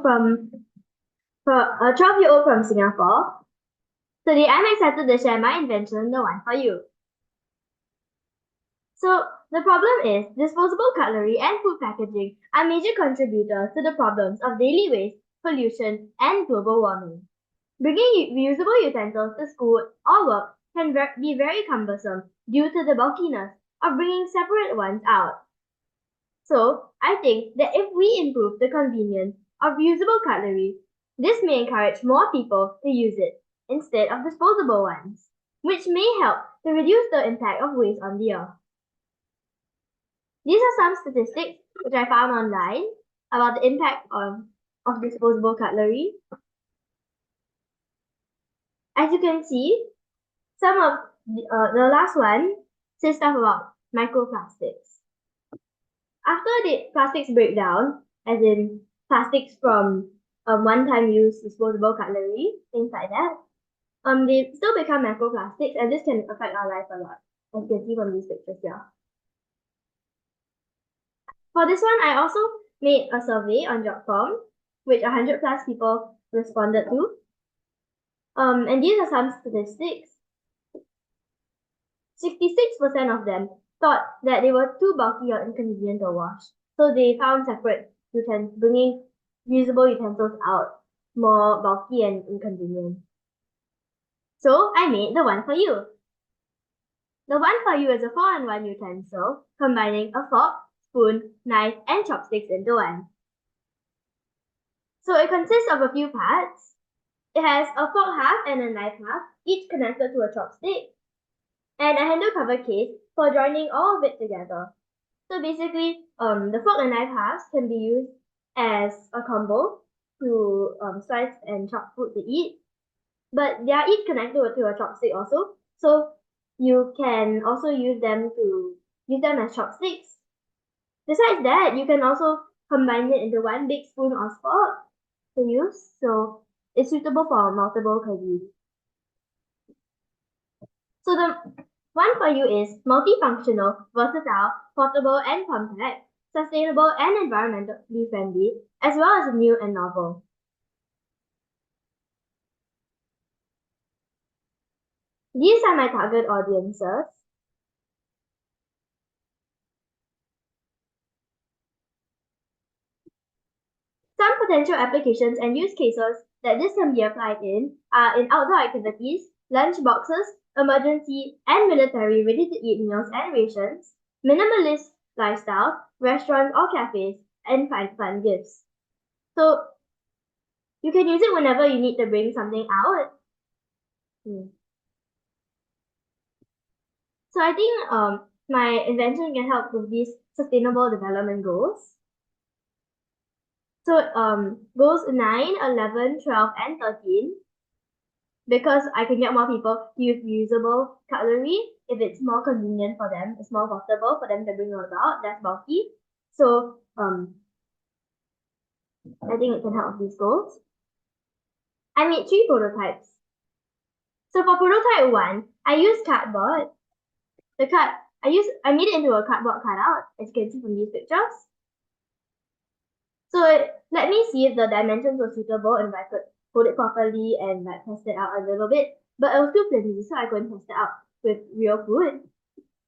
a 12-year-old from Singapore. Today I'm excited to share my invention, the one for you. So the problem is disposable cutlery and food packaging are major contributors to the problems of daily waste, pollution, and global warming. Bringing reusable utensils to school or work can be very cumbersome due to the bulkiness of bringing separate ones out. So, I think that if we improve the convenience of reusable cutlery, this may encourage more people to use it instead of disposable ones, which may help to reduce the impact of waste on the earth. These are some statistics which I found online about the impact of disposable cutlery. As you can see, some of the last one says stuff about microplastics. After the plastics break down, as in plastics from one-time use disposable cutlery, things like that, they still become microplastics, and this can affect our life a lot, as you can see from these pictures here. For this one, I also made a survey on job form, which 100 plus people responded to. And these are some statistics. 66% of them thought that they were too bulky or inconvenient to wash, so they found separate utensils, bringing reusable utensils out more bulky and inconvenient. So I made the one for you. The one for you is a 4-in-1 utensil combining a fork, spoon, knife, and chopsticks into one. So it consists of a few parts. It has a fork half and a knife half, each connected to a chopstick, and a handle cover case for joining all of it together. So basically, the fork and knife halves can be used as a combo to slice and chop food to eat, but they are each connected to a chopstick also. So you can also use them as chopsticks. Besides that, you can also combine it into one big spoon or fork to use, so it's suitable for multiple cuisines. So the one for you is multifunctional, versatile, portable and compact, sustainable and environmentally friendly, as well as new and novel. These are my target audiences. Some potential applications and use cases that this can be applied in are in outdoor activities, lunch boxes, emergency and military ready-to-eat meals and rations, minimalist lifestyles, restaurants or cafes, and fun gifts. So you can use it whenever you need to bring something out. So I think my invention can help with these sustainable development goals. So goals 9, 11, 12, and 13. Because I can get more people to use reusable cutlery if it's more convenient for them, it's more portable for them to bring about, less bulky. So I think it can help with these goals. I made 3 prototypes. So for prototype 1, I used cardboard. I made it into a cardboard cutout, as you can see from these pictures. So let me see if the dimensions were suitable and if I could hold it properly and like test it out a little bit. But it was too flimsy, so I couldn't test it out with real food.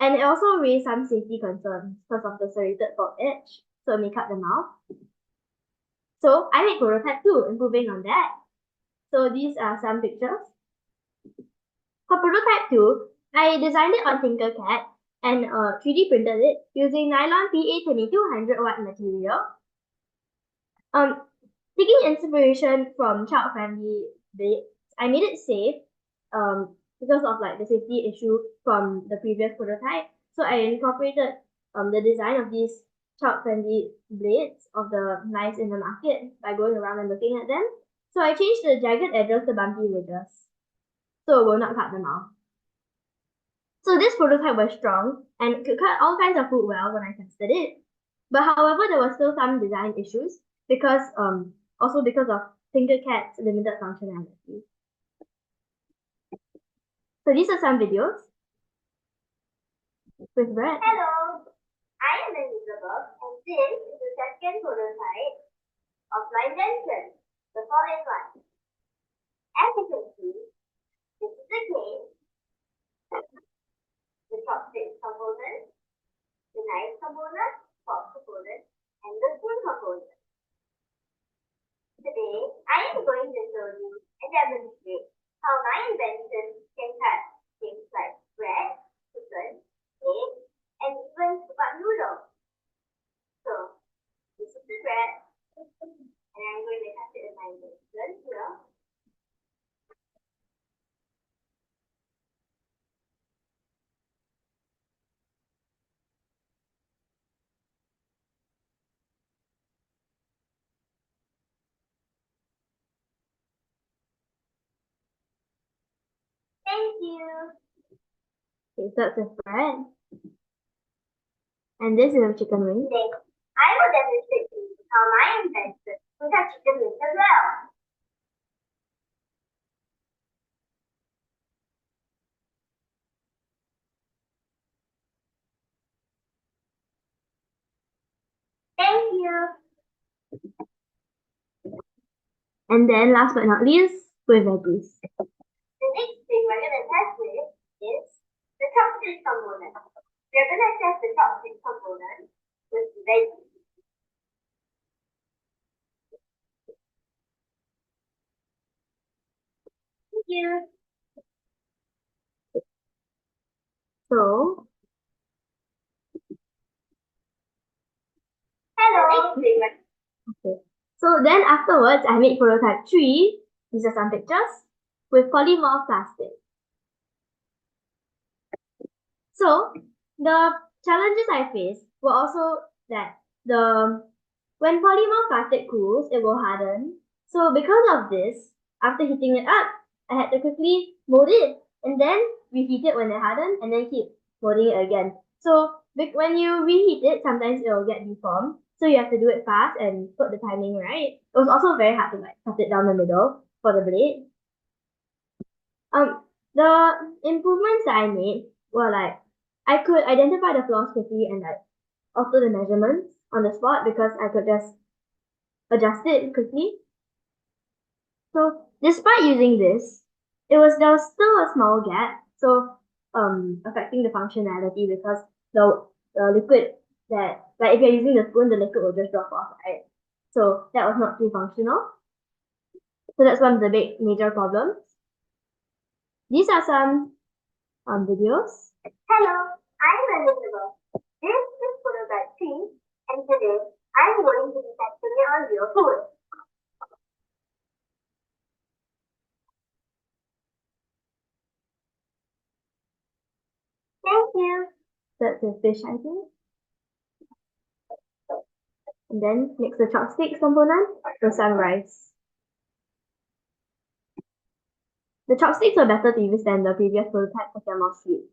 And it also raised some safety concerns because of the serrated fork edge, so it may cut the mouth. So I made prototype 2, improving on that. So these are some pictures. For prototype 2, I designed it on Tinkercad and 3D printed it using nylon PA2200 material. Taking inspiration from child-friendly blades, I made it safe because of like the safety issue from the previous prototype. So I incorporated the design of these child-friendly blades of the knives in the market by going around and looking at them. So I changed the jagged edges to bumpy ridges, so it will not cut them off. So this prototype was strong and could cut all kinds of food well when I tested it. But however, there were still some design issues because of Tinkercad's limited functionality. So these are some videos with bread. Hello, I am Elizabeth, and this is the second prototype of my invention, the following one. As you can see, this is the case, the chopsticks component, the knife component, fork component, and the spoon component. Today, I am going to show you and demonstrate how my invention can cut things like bread, chicken, egg, and even cup noodles. So, this is the bread, and I'm going to cut it with my invention here. Thank you. Okay, so it's a bread. And this is a chicken wing. Next, I will demonstrate to you how my invention will cut chicken wings as well. Thank you. And then last but not least, with veggies. The next thing we're going to test with is the chopstick component. We're going to test the chopstick component with veggies. Thank you. So, hello. Okay. So then afterwards, I made prototype 3. These are some pictures with polymer plastic. So the challenges I faced were also that when polymer plastic cools, it will harden. So because of this, after heating it up, I had to quickly mold it and then reheat it when it hardened and then keep molding it again. So when you reheat it, sometimes it will get deformed. So you have to do it fast and put the timing right. It was also very hard to cut it down the middle for the blade. The improvements that I made were I could identify the flaws quickly and alter the measurements on the spot because I could just adjust it quickly. So despite using this, there was still a small gap, so affecting the functionality because the liquid that if you're using the spoon, the liquid will just drop off, right? So that was not too functional. So that's one of the big major problems. These are some videos. Hello, I'm Elizabeth. This is prototype 3, and today I'm going to be testing it on real food. Thank you. That's a fish, I think. And then mix the chopsticks component with some rice. The chopsticks are better to use than the previous prototype because they're more sleek.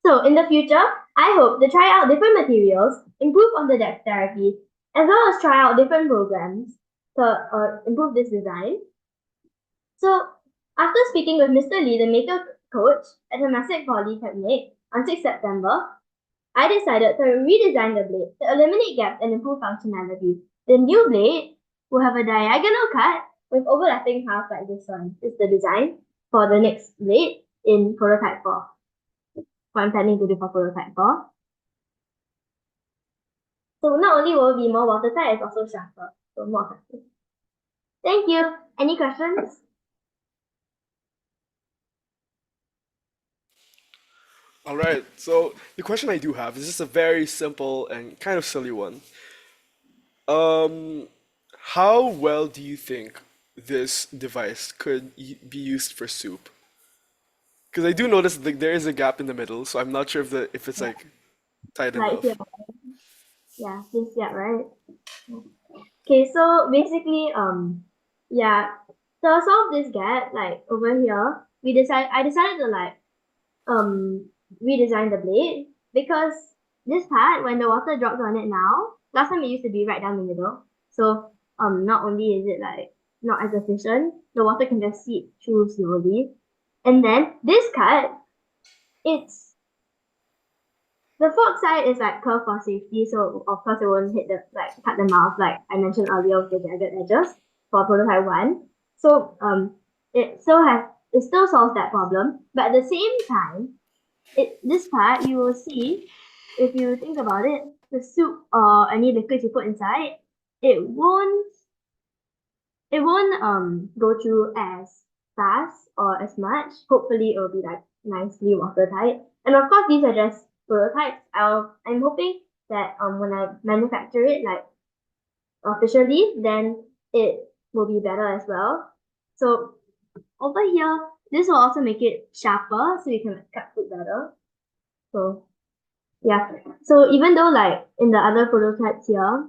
So in the future, I hope to try out different materials, improve on the dexterity, as well as try out different programs to improve this design. So after speaking with Mr. Lee, the maker coach at Temasek Polytechnic on 6 September, I decided to redesign the blade to eliminate gaps and improve functionality. The new blade will have a diagonal cut with overlapping half like this one. This is the design for the next blade in prototype 4. What I'm planning to do for prototype 4. So not only will it be more watertight, it's also sharper, so more effective. Thank you. Any questions? All right. So the question I do have is just a very simple and kind of silly one. Um, how well do you think this device could be used for soup? Because I do notice that there is a gap in the middle, so I'm not sure if it's Yeah, like tight like here. enough. Yeah, this yeah, right? Okay, so basically, yeah, to solve this gap, over here, I decided to um redesign the blade because this part, when the water drops on it now, last time it used to be right down the middle. So not only is it not as efficient, the water can just seep through slowly. And then this cut, it's The fork side is like curved for safety, so of course it won't hit the like cut the mouth like I mentioned earlier with the jagged edges for prototype one. So it still solves that problem, but at the same time, this part you will see if you think about it, the soup or any liquids you put inside, it won't go through as fast or as much. Hopefully it will be like nicely watertight. And of course these are just prototypes. I'm hoping that when I manufacture it like officially, then it will be better as well. So over here, this will also make it sharper so you can like, cut food better. So yeah. So even though like in the other prototypes here,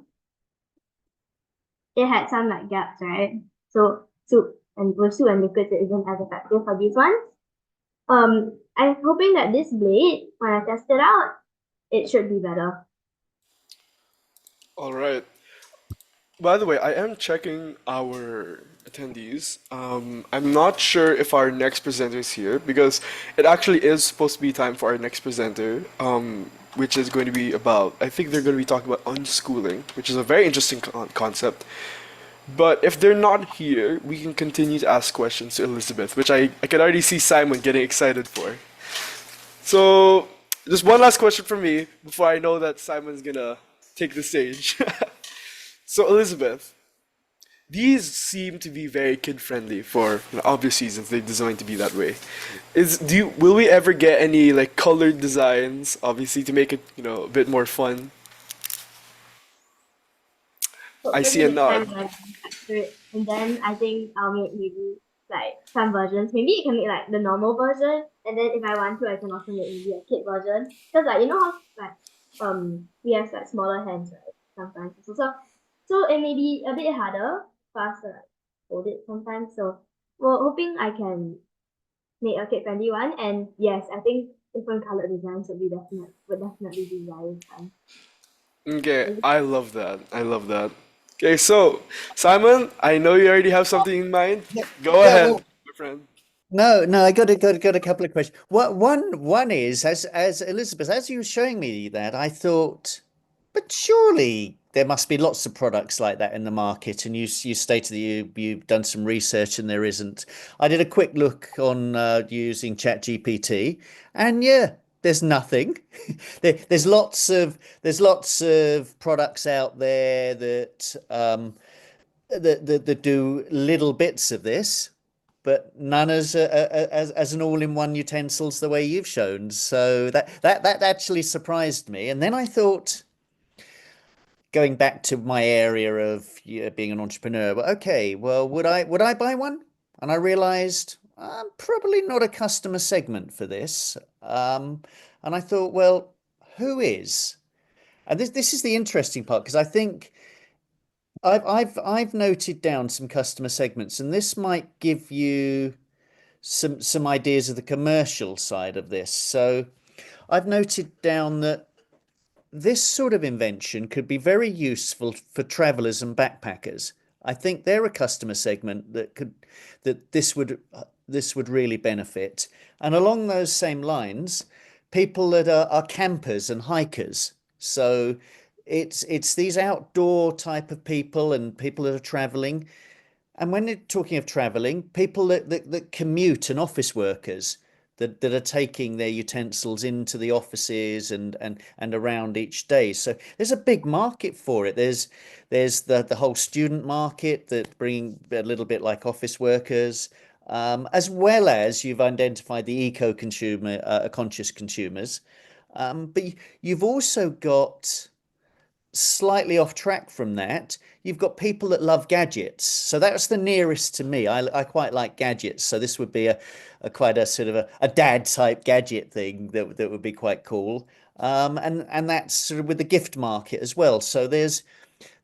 it had some like gaps, right? So soup and liquids it isn't as effective for these ones. I'm hoping that this blade, when I test it out, it should be better. All right. By the way, I am checking our attendees. I'm not sure if our next presenter is here because it actually is supposed to be time for our next presenter, which is going to be about, I think they're going to be talking about unschooling, which is a very interesting concept. But if they're not here, we can continue to ask questions to Elizabeth, which I can already see Simon getting excited for. So, just one last question from me before I know that Simon's gonna take the stage. So, Elizabeth, these seem to be very kid friendly for obvious reasons. They're designed to be that way. Will we ever get any like colored designs, obviously to make it a bit more fun? I see Hopefully a next time nod. when I manufacture it, and then I think I'll make maybe like some versions. Maybe you can make like the normal version, and then if I want to, I can also make maybe a kid version. Because like you know how like we have like smaller hands, right? Sometimes so it may be a bit harder for us to like hold it sometimes. So we're hoping I can make a kid friendly one. And yes, I think different colored designs would definitely be very fun. Okay, I love that. I love that. Okay, so Simon, I know you already have something in mind. Yeah, Go yeah. ahead, Well, my friend. no. I got a couple of questions. One is as Elizabeth, as you were showing me that, I thought, but surely there must be lots of products like that in the market. And you stated that you've done some research and there isn't. I did a quick look on using ChatGPT, and yeah, there's nothing. There's lots of products out there that that do little bits of this, but none as an all-in-one utensils the way you've shown. So that actually surprised me. And then I thought, going back to my area of being an entrepreneur, well, okay, well, would I buy one? And I realized I'm probably not a customer segment for this. And I thought, well, who is? And this is the interesting part because I think I've noted down some customer segments, and this might give you some ideas of the commercial side of this. So I've noted down that this sort of invention could be very useful for travelers and backpackers. I think they're a customer segment that this would really benefit. And along those same lines, people that are campers and hikers. So it's these outdoor type of people and people that are traveling, and when you're talking of traveling, people that commute and office workers that are taking their utensils into the offices and around each day. So there's a big market for it. There's the whole student market that bring a little bit like office workers, as well as you've identified the eco-consumer, conscious consumers. But you've also got, slightly off track from that, you've got people that love gadgets. So that's the nearest to me. I quite like gadgets. So this would be a quite a sort of a dad type gadget thing that would be quite cool. And that's sort of with the gift market as well. So there's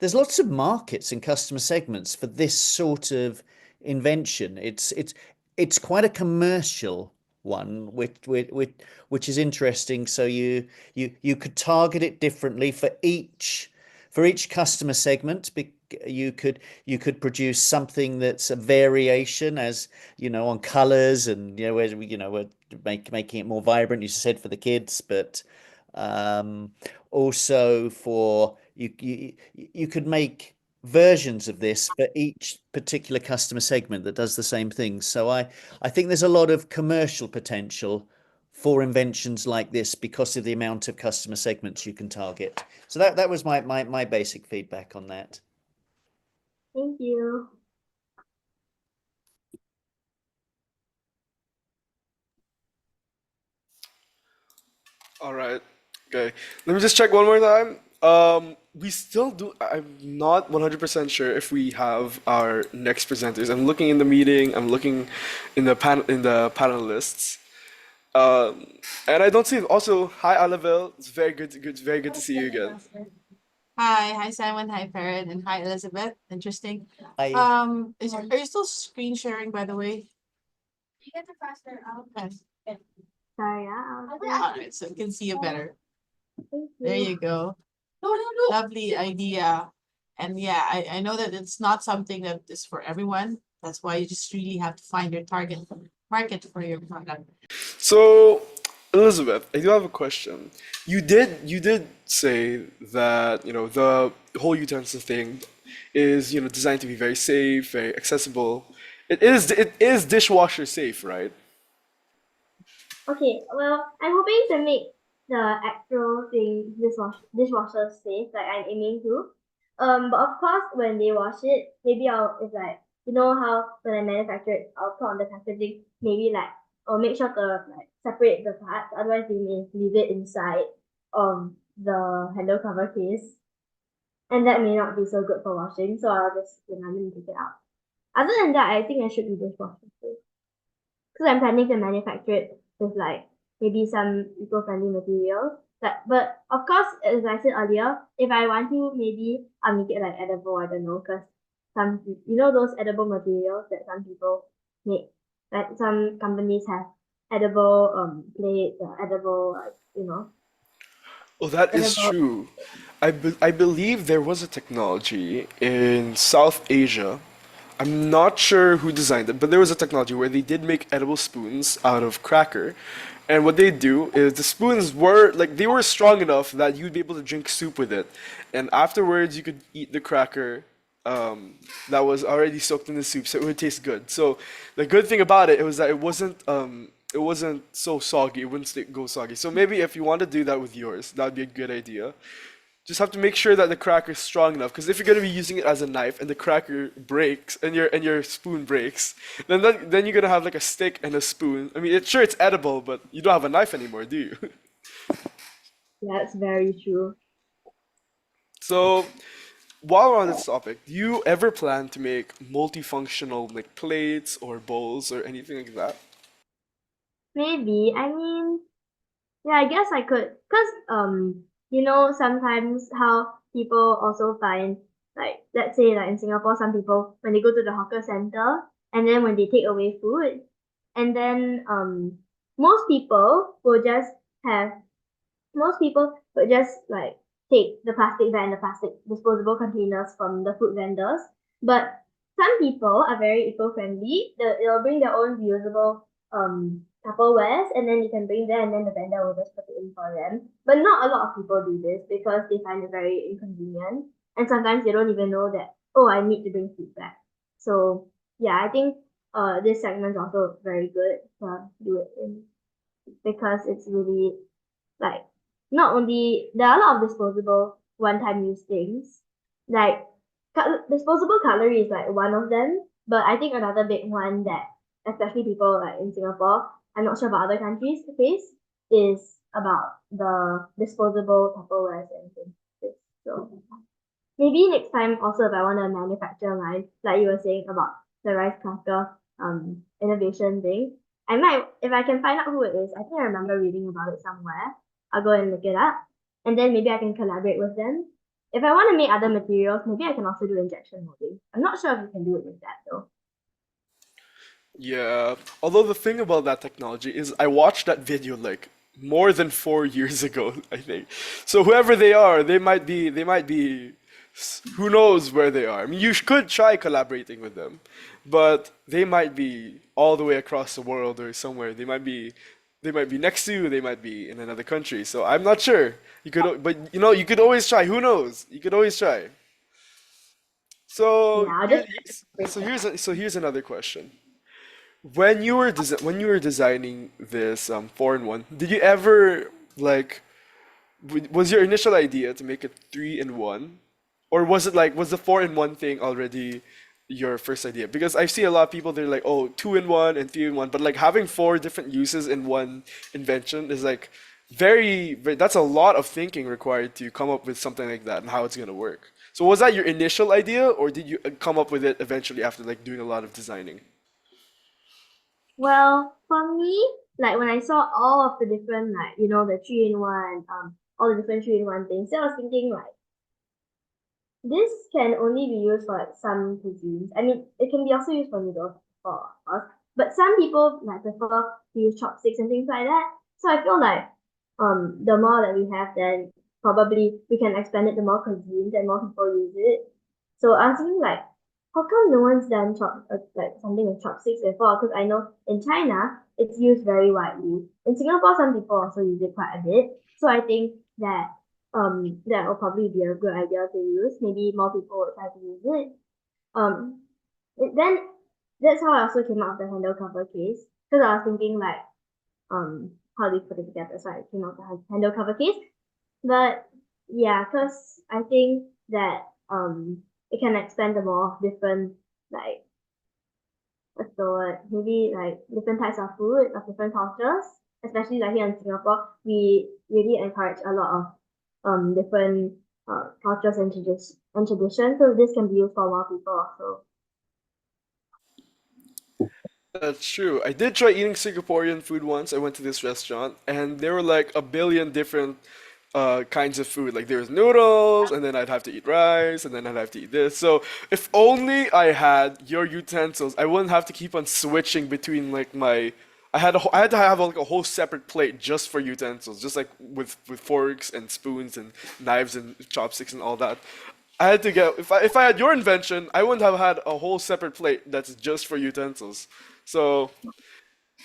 lots of markets and customer segments for this sort of invention. It's quite a commercial one, which is interesting. So you could target it differently for each customer segment. You could produce something that's a variation, as you know, on colors, and where we're making it more vibrant. You said for the kids, but Um, Also, for you could make versions of this for each particular customer segment that does the same thing. So I think there's a lot of commercial potential for inventions like this because of the amount of customer segments you can target. So that was my basic feedback on that. Thank you. All right. Okay. Let me just check one more time. We still do. I'm not 100% sure if we have our next presenters. I'm looking in the meeting. I'm looking in the panelists. Um, and I don't see. Also, hi, Oliver. It's very good to see you again. Hi, Simon, hi Farron, and hi Elizabeth. Interesting. I Are you still screen sharing, by the way? Yes. Sorry, yeah, All right, so you can see you better. thank There you. you go. Lovely idea. And yeah, I know that it's not something that is for everyone. That's why you just really have to find your target market for your product. So, Elizabeth, I do have a question. You did say that, the whole utensil thing is, designed to be very safe, very accessible. It is dishwasher safe, right? Okay, well, I'm hoping to make the actual thing dishwasher safe, like I'm aiming to. But of course, when they wash it, maybe it's like, how when I manufacture it, I'll put on the packaging, maybe like, or make sure to like separate the parts, otherwise we may leave it inside the handle cover case, and that may not be so good for washing, so I'll just randomly take it out. Other than that, I think I should be dishwasher safe. Because I'm planning to manufacture it with like maybe some eco-friendly material. But of course, as I said earlier, if I want to, maybe I'll make it like edible. I don't know, because those edible materials that some people make. Like some companies have edible plates or edible Well, that is edible. true. I believe there was a technology in South Asia. I'm not sure who designed it, but there was a technology where they did make edible spoons out of cracker. And what they do is the spoons were like they were strong enough that you'd be able to drink soup with it. And afterwards you could eat the cracker that was already soaked in the soup, so it would taste good. So the good thing about it was that it wasn't so soggy. It wouldn't go soggy. So maybe if you want to do that with yours, that would be a good idea. Just have to make sure that the cracker is strong enough. Because if you're gonna be using it as a knife and the cracker breaks and your spoon breaks, then you're gonna have like a stick and a spoon. I mean, it's edible, but you don't have a knife anymore, do you? That's very true. So while we're on this topic, do you ever plan to make multifunctional like plates or bowls or anything like that? Maybe. I mean, yeah, I guess I could, cause sometimes how people also find like let's say like in Singapore, some people when they go to the hawker center and then when they take away food, and then most people will just have most people would just like take the plastic bag and the plastic disposable containers from the food vendors. But some people are very eco-friendly. They'll bring their own reusable Tupperwares and then you can bring them and then the vendor will just put it in for them. But not a lot of people do this because they find it very inconvenient. And sometimes they don't even know that, oh, I need to bring food back. So yeah, I think this segment is also very good to do it in because it's really like not only there are a lot of disposable one-time use things, like disposable cutlery is like one of them. But I think another big one that especially people like in Singapore, I'm not sure about other countries face is about the disposable Tupperwares and things. So maybe next time also if I want to manufacture line, like you were saying about the rice cracker innovation thing, I might if I can find out who it is, I think I remember reading about it somewhere. I'll go and look it up. And then maybe I can collaborate with them. If I want to make other materials, maybe I can also do injection molding. I'm not sure if you can do it with that though. Yeah. Although the thing about that technology is I watched that video like more than 4 years ago, I think. So whoever they are, they might be, who knows where they are. I mean, you could try collaborating with them, but they might be all the way across the world or somewhere. They might be They might be next to you, they might be in another country. So I'm not sure. You could, but you could always try. Who knows? You could always try. So Yeah, I'll just break that. so here's another question. When you were designing this 4-in-1, did you ever like was your initial idea to make it 3-in-1, or was the 4-in-1 thing already your first idea? Because I see a lot of people, they're like, oh, 2-in-1 and 3-in-1, but like having four different uses in one invention is like that's a lot of thinking required to come up with something like that and how it's gonna work. So was that your initial idea, or did you come up with it eventually after like doing a lot of designing? Well, for me, like when I saw all of the different, like, the 3-in-1, all the different 3-in-1 things, so I was thinking like this can only be used for like some cuisines. I mean, it can be also used for noodles, for us, but some people like prefer to use chopsticks and things like that. So I feel like the more that we have, then probably we can expand it to more cuisines and more people use it. So I was thinking like, how come no one's done like something with chopsticks before? Because I know in China it's used very widely. In Singapore, some people also use it quite a bit. So I think that will probably be a good idea to use. Maybe more people will try to use it. Um, then that's how I also came up with the handle cover case, because I was thinking like how do you put it together. So I came up with the handle cover case. But yeah, because I think that it can expand to more different, like, what's the word? Maybe like different types of food of different cultures. Especially like here in Singapore, we really encourage a lot of different cultures and traditions. So this can be used for more people also. That's true. I did try eating Singaporean food once. I went to this restaurant, and there were like a billion different kinds of food. Like there was noodles, and then I'd have to eat rice, and then I'd have to eat this. So if only I had your utensils, I wouldn't have to keep on switching between like my. I had to have like a whole separate plate just for utensils, just like with forks and spoons and knives and chopsticks and all that. I had to get if I had your invention, I wouldn't have had a whole separate plate that's just for utensils. So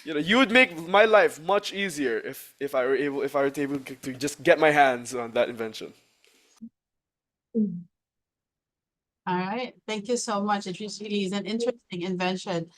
you would make my life much easier if I were able to just get my hands on that invention. Mm. All right. Thank you so much. It really is an interesting invention.